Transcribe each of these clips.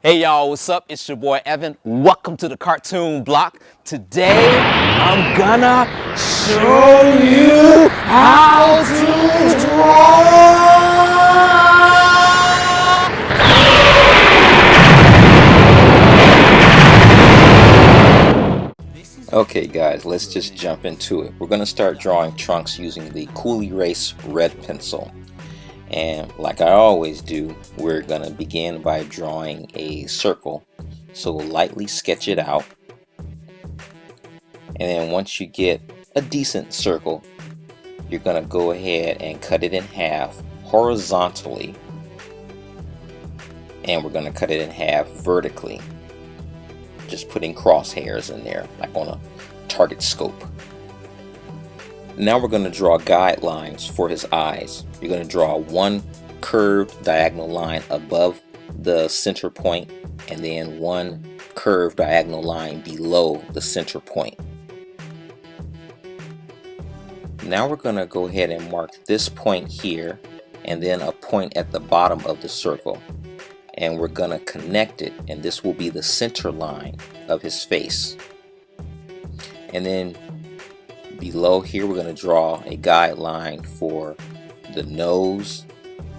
Hey y'all, what's up? It's your boy Evan. Welcome to the cartoon block. Today, I'm gonna show you how to draw. Okay guys, let's just jump into it. We're gonna start drawing Trunks using the Cool Erase red pencil. And like I always do, we're gonna begin by drawing a circle. So we'll lightly sketch it out. And then once you get a decent circle, you're gonna go ahead and cut it in half horizontally. And we're gonna cut it in half vertically. Just putting crosshairs in there, like on a target scope. Now we're going to draw guidelines for his eyes. You're going to draw one curved diagonal line above the center point, and then one curved diagonal line below the center point. Now we're going to go ahead and mark this point here, and then a point at the bottom of the circle. And we're going to connect it, and this will be the center line of his face. And then below here we're going to draw a guideline for the nose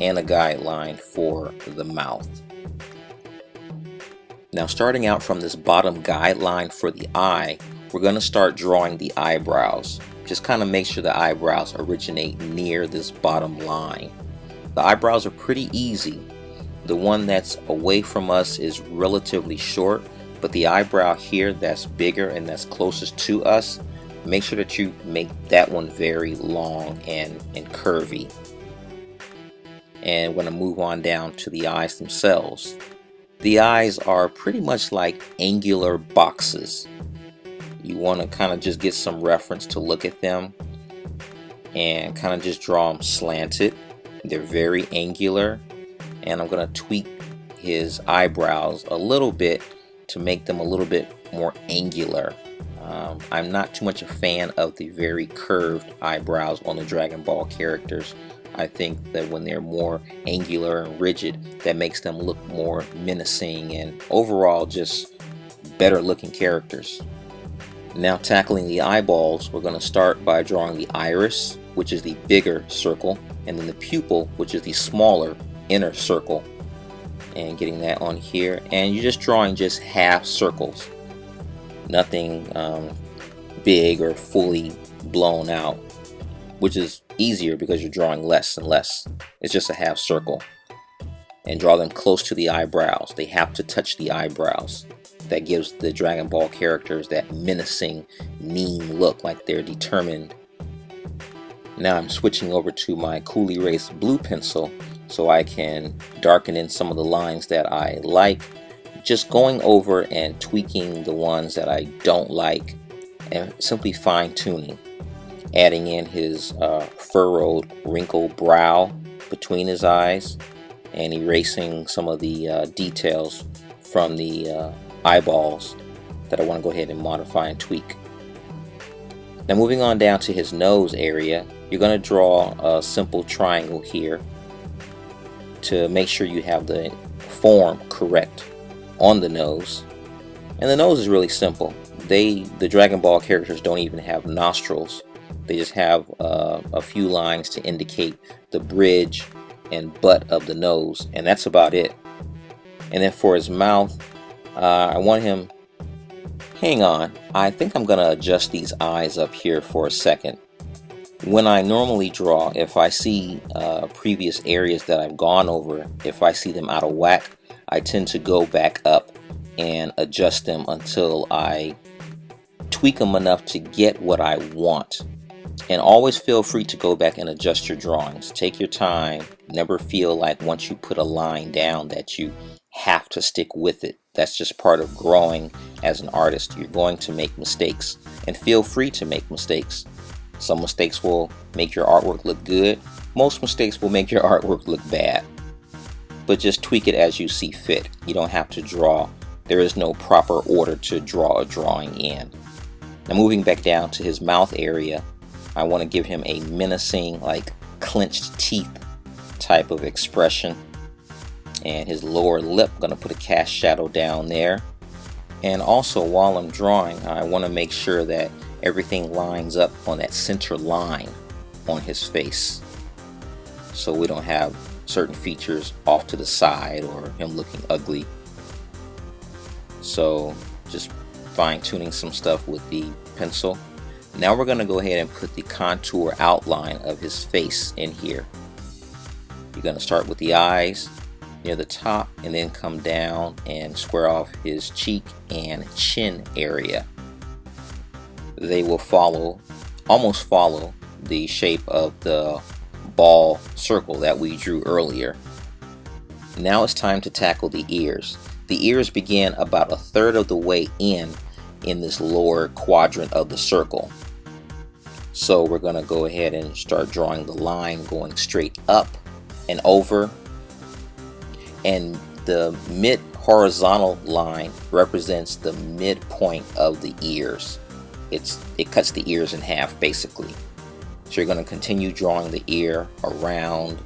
and a guideline for the mouth. Now starting out from this bottom guideline for the eye, we're going to start drawing the eyebrows. Just kind of make sure the eyebrows originate near this bottom line. The eyebrows are pretty easy. The one that's away from us is relatively short, but the eyebrow here that's bigger and that's closest to us, make sure that you make that one very long and curvy. And we're going to move on down to the eyes themselves. The eyes are pretty much like angular boxes. You want to kind of just get some reference to look at them and kind of just draw them slanted. They're very angular. And I'm going to tweak his eyebrows a little bit to make them a little bit more angular. I'm not too much a fan of the very curved eyebrows on the Dragon Ball characters. I think that when they're more angular and rigid, that makes them look more menacing and overall just better looking characters. Now tackling the eyeballs, we're going to start by drawing the iris, which is the bigger circle, and then the pupil, which is the smaller inner circle, and getting that on here. And you're just drawing just half circles, nothing big or fully blown out, which is easier because you're drawing less and less. It's just a half circle, and draw them close to the eyebrows. They have to touch the eyebrows. That gives the Dragon Ball characters that menacing, mean look, like they're determined. Now I'm switching over to my Cool Erase blue pencil so I can darken in some of the lines that I like, just going over and tweaking the ones that I don't like and simply fine-tuning, adding in his furrowed wrinkled brow between his eyes and erasing some of the details from the eyeballs that I want to go ahead and modify and tweak. Now moving on down to his nose area, you're going to draw a simple triangle here to make sure you have the form correct on the nose. And the nose is really simple. The Dragon Ball characters don't even have nostrils. They just have a few lines to indicate the bridge and butt of the nose, and that's about it. And then for his mouth, I want him, hang on, I think I'm gonna adjust these eyes up here for a second. When I normally draw, if I see previous areas that I've gone over, if I see them out of whack, I tend to go back up and adjust them until I tweak them enough to get what I want. And always feel free to go back and adjust your drawings. Take your time. Never feel like once you put a line down that you have to stick with it. That's just part of growing as an artist. You're going to make mistakes, and feel free to make mistakes. Some mistakes will make your artwork look good. Most mistakes will make your artwork look bad. But just tweak it as you see fit. You don't have to draw. There is no proper order to draw a drawing in. Now moving back down to his mouth area, I want to give him a menacing, like clenched teeth type of expression. And his lower lip, I'm going to put a cast shadow down there. And also while I'm drawing, I want to make sure that everything lines up on that center line on his face, so we don't have certain features off to the side or him looking ugly. So just fine-tuning some stuff with the pencil. Now we're going to go ahead and put the contour outline of his face in here. You're going to start with the eyes near the top and then come down and square off his cheek and chin area. They will almost follow the shape of the ball circle that we drew earlier. Now it's time to tackle the ears. The ears begin about 1/3 of the way in this lower quadrant of the circle. So we're going to go ahead and start drawing the line going straight up and over. And the mid horizontal line represents the midpoint of the ears. It cuts the ears in half basically. So you're going to continue drawing the ear around,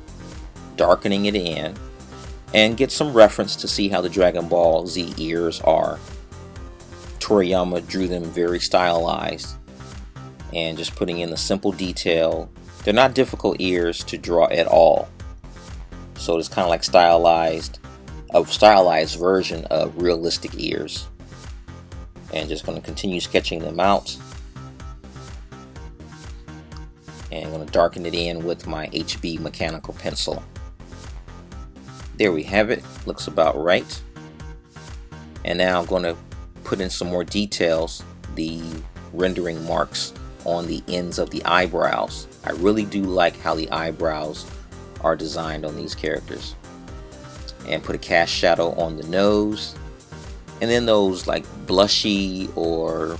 darkening it in, and get some reference to see how the Dragon Ball Z ears are. Toriyama drew them very stylized, and just putting in the simple detail. They're not difficult ears to draw at all. So it's kind of like stylized version of realistic ears. And just going to continue sketching them out. And I'm going to darken it in with my HB mechanical pencil. There we have it. Looks about right. And now I'm going to put in some more details, the rendering marks on the ends of the eyebrows. I really do like how the eyebrows are designed on these characters. And put a cast shadow on the nose. And then those like blushy, or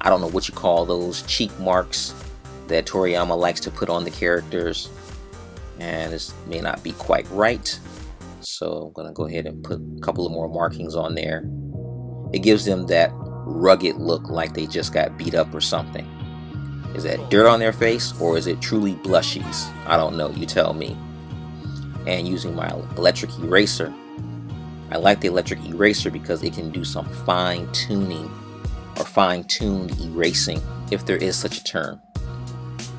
I don't know what you call those, cheek marks that Toriyama likes to put on the characters. And this may not be quite right. So I'm going to go ahead and put a couple of more markings on there. It gives them that rugged look, like they just got beat up or something. Is that dirt on their face, or is it truly blushies? I don't know, you tell me. And using my electric eraser. I like the electric eraser because it can do some fine-tuning or fine-tuned erasing, if there is such a term.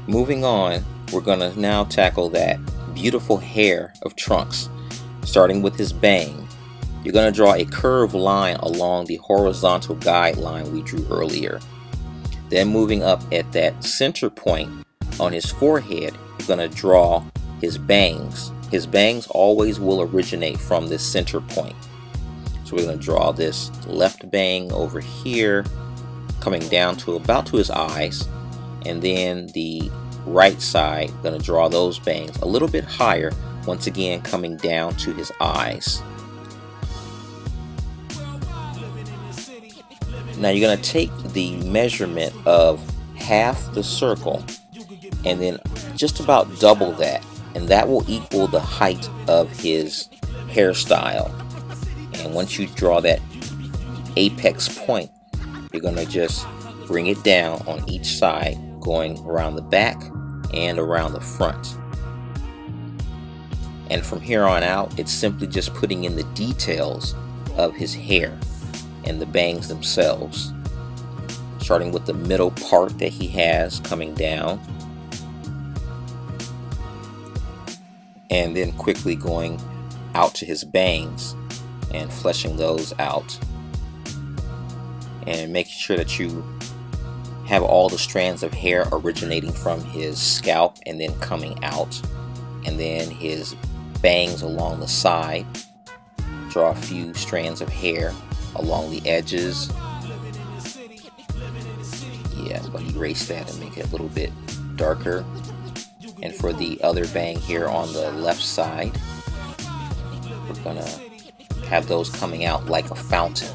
Moving on, we're going to now tackle that beautiful hair of Trunks, starting with his bang. You're going to draw a curved line along the horizontal guideline we drew earlier. Then moving up at that center point on his forehead, you're going to draw his bangs. His bangs always will originate from this center point. So we're going to draw this left bang over here, coming down to about to his eyes, and then the right side, going to draw those bangs a little bit higher, once again coming down to his eyes. Now you're going to take the measurement of half the circle and then just about double that, and that will equal the height of his hairstyle. And once you draw that apex point, you're going to just bring it down on each side, going around the back and around the front. And from here on out, it's simply just putting in the details of his hair and the bangs themselves, starting with the middle part that he has coming down, and then quickly going out to his bangs and fleshing those out, and making sure that you have all the strands of hair originating from his scalp and then coming out, and then his bangs along the side. Draw a few strands of hair along the edges. Yeah, I'm going to erase that and make it a little bit darker. And for the other bang here on the left side, we're going to have those coming out like a fountain.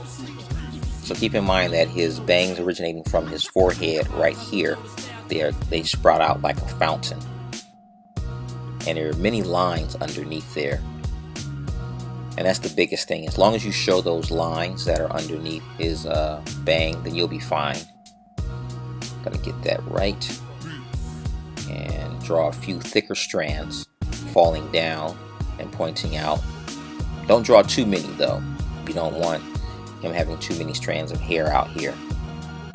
So keep in mind that his bangs originating from his forehead right here, they sprout out like a fountain. And there are many lines underneath there. And that's the biggest thing. As long as you show those lines that are underneath his bang, then you'll be fine. Gonna get that right. And draw a few thicker strands falling down and pointing out. Don't draw too many though. You don't want him having too many strands of hair out here.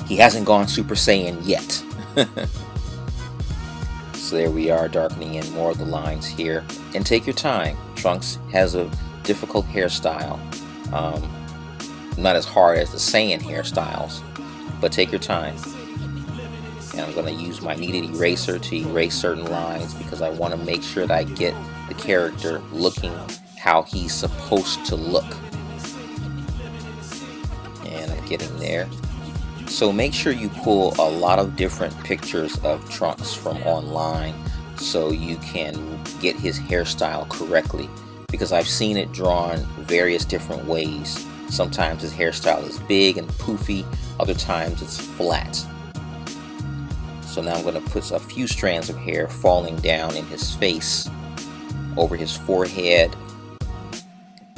He hasn't gone Super Saiyan yet. So there we are, darkening in more of the lines here. And take your time. Trunks has a difficult hairstyle. Not as hard as the Saiyan hairstyles, but take your time. And I'm going to use my kneaded eraser to erase certain lines because I want to make sure that I get the character looking how he's supposed to look. And I'm getting there. So make sure you pull a lot of different pictures of Trunks from online so you can get his hairstyle correctly, because I've seen it drawn various different ways. Sometimes his hairstyle is big and poofy, other times it's flat. So now I'm going to put a few strands of hair falling down in his face, over his forehead.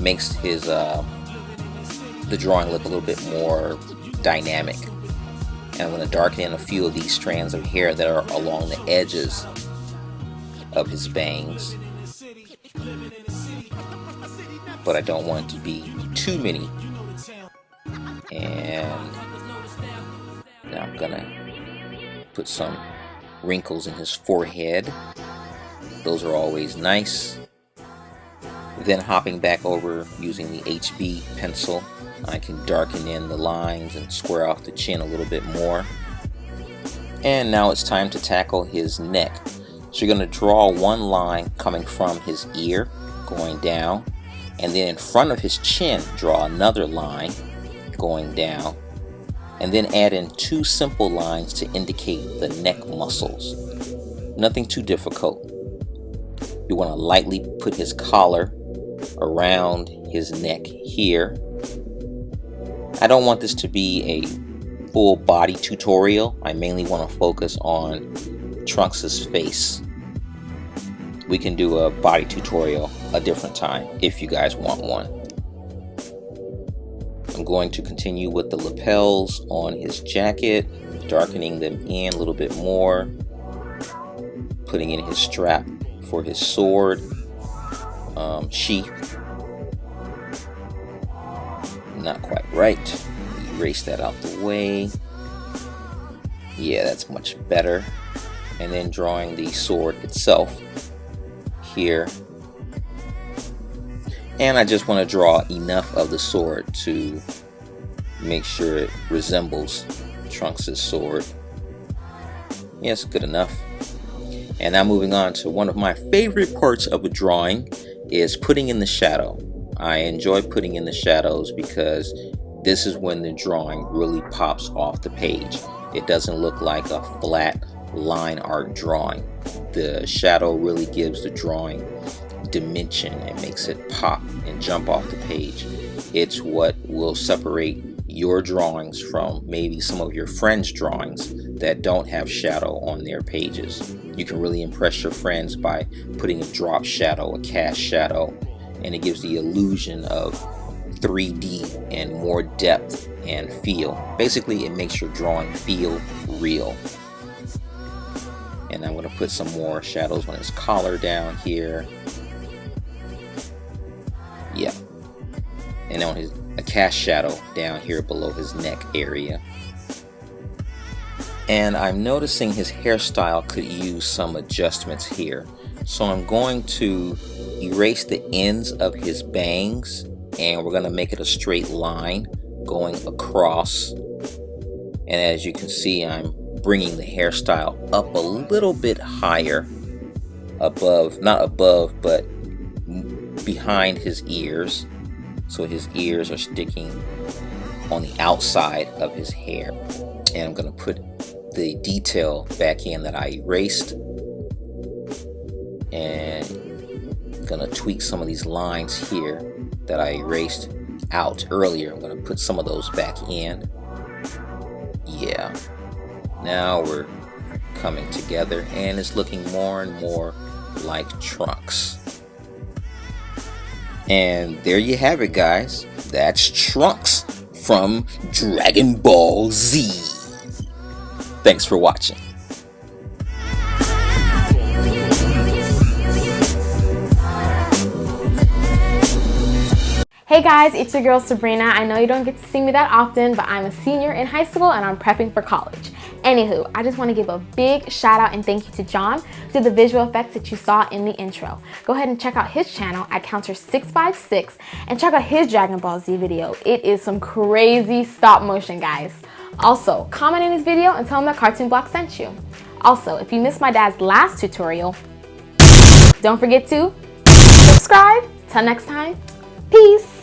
Makes his the drawing look a little bit more dynamic. And I'm going to darken in a few of these strands of hair that are along the edges of his bangs. But I don't want it to be too many. And now I'm going to put some wrinkles in his forehead. Those are always nice. Then hopping back over using the HB pencil, I can darken in the lines and square off the chin a little bit more. And now it's time to tackle his neck. So you're going to draw one line coming from his ear, going down, and then in front of his chin, draw another line going down, and then add in two simple lines to indicate the neck muscles. Nothing too difficult. You want to lightly put his collar around his neck here. I don't want this to be a full body tutorial. I mainly want to focus on Trunks' face. We can do a body tutorial a different time if you guys want one. I'm going to continue with the lapels on his jacket, darkening them in a little bit more, putting in his strap for his sword sheath. Not quite right. Erase that out the way. Yeah, that's much better. And then drawing the sword itself here. And I just want to draw enough of the sword to make sure it resembles Trunks' sword. Yes, good enough. And now moving on to one of my favorite parts of a drawing is putting in the shadow. I enjoy putting in the shadows because this is when the drawing really pops off the page. It doesn't look like a flat line art drawing. The shadow really gives the drawing dimension and makes it pop and jump off the page. It's what will separate your drawings from maybe some of your friends' drawings that don't have shadow on their pages. You can really impress your friends by putting a drop shadow, a cast shadow, and it gives the illusion of 3D and more depth and feel. Basically, it makes your drawing feel real. And I'm going to put some more shadows on his collar down here. Yeah. And on a cast shadow down here below his neck area. And I'm noticing his hairstyle could use some adjustments here. So I'm going to erase the ends of his bangs, and we're going to make it a straight line going across. And as you can see, I'm bringing the hairstyle up a little bit higher above, not above, but behind his ears. So his ears are sticking on the outside of his hair. And I'm going to put the detail back in that I erased. And I'm going to tweak some of these lines here that I erased out earlier. I'm going to put some of those back in. Yeah. Now we're coming together and it's looking more and more like Trunks. And there you have it, guys. That's Trunks from Dragon Ball Z. Thanks for watching. Hey guys, it's your girl Sabrina. I know you don't get to see me that often, but I'm a senior in high school and I'm prepping for college. Anywho, I just want to give a big shout out and thank you to John who did the visual effects that you saw in the intro. Go ahead and check out his channel at Counter656 and check out his Dragon Ball Z video. It is some crazy stop motion, guys. Also, comment in his video and tell him that Cartoon Block sent you. Also, if you missed my dad's last tutorial, don't forget to subscribe. Till next time, peace.